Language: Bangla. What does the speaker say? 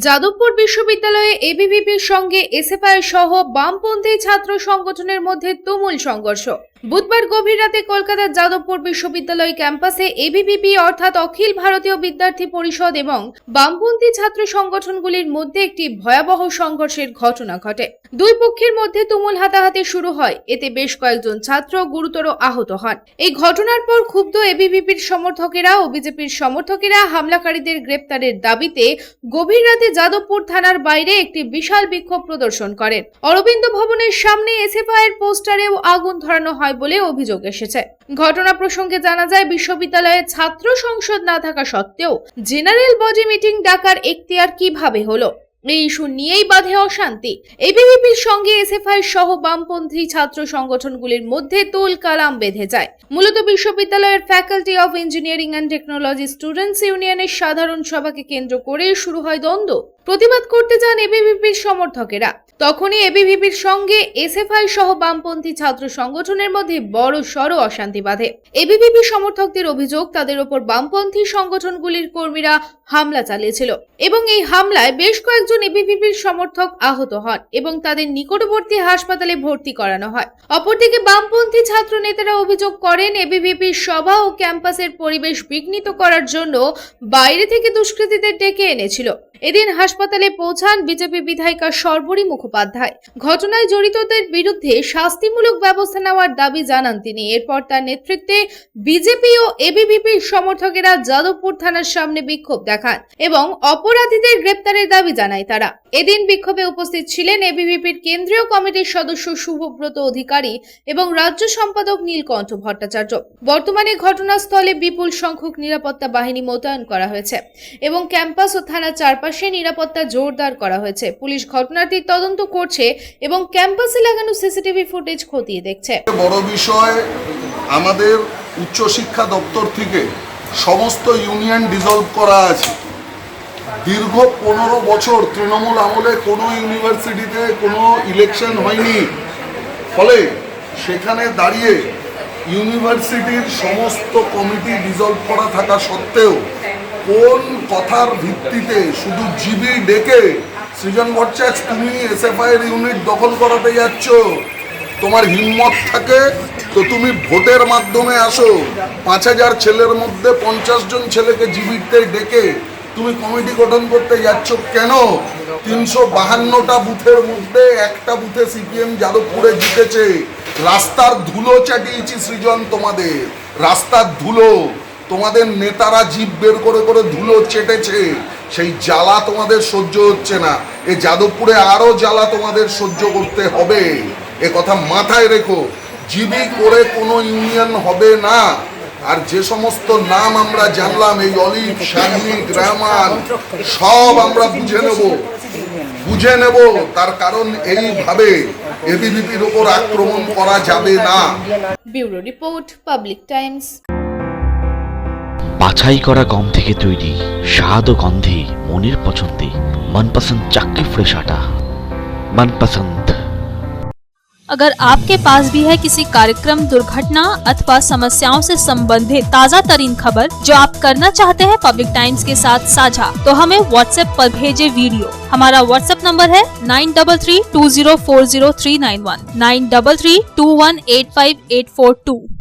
যাদবপুর বিশ্ববিদ্যালয়ে এবিভিপির সঙ্গে এসএফআই সহ বামপন্থী ছাত্র সংগঠনের মধ্যে তুমুল সংঘর্ষ। বুধবার গভীর রাতে কলকাতার যাদবপুর বিশ্ববিদ্যালয় ক্যাম্পাসে এবিভিপি অর্থাৎ অখিল ভারতীয় বিদ্যার্থী পরিষদ এবং বামপন্থী ছাত্র সংগঠনগুলির মধ্যে একটি ভয়াবহ সংঘর্ষের ঘটনা ঘটে। দুই পক্ষের মধ্যে তুমুল হাতাহাতি শুরু হয়। এতে বেশ কয়েকজন ছাত্র গুরুতর আহত হন। এই ঘটনার পর ক্ষুব্ধ এবিভিপির সমর্থকেরা ও বিজেপির সমর্থকেরা হামলাকারীদের গ্রেপ্তারের দাবিতে গভীর রাতে যাদবপুর থানার বাইরে একটি বিশাল বিক্ষোভ প্রদর্শন করেন। অরবিন্দ ভবনের সামনে এসএফআই এর পোস্টারেও আগুন ধরানো হয় বলে অভিযোগ এসেছে। ঘটনা প্রসঙ্গে জানা যায়, বিশ্ববিদ্যালয়ে ছাত্র সংসদ না থাকা সত্ত্বেও জেনারেল বডি মিটিং ডাকার এখতিয়ার কিভাবে হলো, এই ইস্যু নিয়েই বাধে অশান্তি। এবিভিপির সঙ্গে এসএফআই সহ বামপন্থী ছাত্র সংগঠনগুলির মধ্যে তুল কালাম বেঁধে যায়। মূলত বিশ্ববিদ্যালয়ের faculty of engineering and technology students ইউনিয়নের সাধারণ সভাকে কেন্দ্র করে শুরু হয় দ্বন্দ্ব। প্রতিবাদ করতে যান এবিভিপির সমর্থকেরা। তখনই এবিভিপির সঙ্গে এসএফআই সহ বামপন্থী ছাত্র সংগঠনের মধ্যে বড় সড় অশান্তি বাধে। এবিভিপি সমর্থকদের অভিযোগ, তাদের ওপর বামপন্থী সংগঠনগুলির কর্মীরা হামলা চালিয়েছিল এবং এই হামলায় বেশ কয়েকজন এবিভিপির সমর্থক আহত হন এবং তাদের নিকটবর্তী হাসপাতালে ভর্তি করানো হয়। অপরদিকে বামপন্থী ছাত্র নেতারা অভিযোগ করেন, এবিভিপির সভা ও ক্যাম্পাসের পরিবেশ বিঘ্নিত করার জন্য বাইরে থেকে দুষ্কৃতীদের ডেকে এনেছিল। এদিন হাসপাতালে পৌঁছান বিজেপি বিধায়িকা সর্বরী মুখোপাধ্যায়। ঘটনায় জড়িতদের বিরুদ্ধে শাস্তিমূলক ব্যবস্থা নেওয়ার দাবি জানান তিনি। এরপর তার নেতৃত্বে বিজেপি ও এবিভিপির সমর্থকেরা যাদবপুর থানার সামনে বিক্ষোভ দেখান এবং অপরাধীদের গ্রেপ্তারের দাবি জানায় তারা। এদিন বিক্ষোভে উপস্থিত ছিলেন এবিভিপির কেন্দ্রীয় কমিটির সদস্য শুভব্রত অধিকারী এবং রাজ্য সম্পাদক নীলকণ্ঠ ভট্টাচার্য। বর্তমানে ঘটনাস্থলে বিপুল সংখ্যক নিরাপত্তা বাহিনী মোতায়েন করা হয়েছে এবং ক্যাম্পাস ও থানার চারপাশে নিরাপত্তা জোরদার করা হয়েছে। পুলিশ ঘটনাটির তদন্ত করছে এবং ক্যাম্পাসে লাগানো সিসিটিভি ফুটেজ খতিয়ে দেখছে। বড় বিষয়, আমাদের উচ্চশিক্ষা দপ্তর থেকে সমস্ত ইউনিয়ন ডিসলভ করা আছে। দীর্ঘ 15 বছর তৃণমূল আমলে কোনো ইউনিভার্সিটিতে কোনো ইলেকশন হয়নি, ফলে সেখানে দাঁড়িয়ে ইউনিভার্সিটির সমস্ত কমিটি ডিসলভ করা থাকা সত্ত্বেও কোন কথার ভিত্তিতে শুধু জিবি ডেকে সৃজন ভট্টাচার্য তুমি এসএফআই এর ইউনিট দখল করাতে যাচ্ছ, তোমার হিম্মত থাকে তো তুমি ভোটের মাধ্যমে আসো। 5000 ছেলের মধ্যে 50 জন ছেলেকে জিবিতে ডেকে তুমি কমিটি গঠন করতে যাচ্ছ কেন? 352টা বুথের মধ্যে একটা বুথে সিপিএম যাদবপুরে জিতেছে। রাস্তার ধুলো চাটিয়েছি সৃজন, তোমাদের রাস্তার ধুলো, তোমাদের নেতারা জিভ বের করে করে ধুলো চেটেছে। সেই জ্বালা তোমাদের সহ্য হচ্ছে না। এ যাদবপুরে আরো জ্বালা তোমাদের সহ্য করতে হবে, এ কথা মাথায় রেখো। জিবি করে কোনো ইউনিয়ন হবে না। আর যে সমস্ত নাম আমরা জানলাম, এই অলিভ, শাহিক, রহমান, সব আমরা বুঝে নেব। তার কারণ এইভাবে এবিভিপির উপর আক্রমণ করা যাবে না। Bureau report, public Times. বাছাই করা গম থেকে তৈরি স্বাদ ও গন্ধে মনের পছন্দে मनपसंद चक्की फ्रेश आटा, मनपसंद। अगर आपके पास भी है किसी कार्यक्रम, दुर्घटना अथवा समस्याओं से संबंधित ताज़ा तरीन खबर जो आप करना चाहते हैं पब्लिक टाइम्स के साथ साझा, तो हमें व्हाट्सएप पर भेजे वीडियो। हमारा व्हाट्सएप नंबर है 9332040391, 9332185842।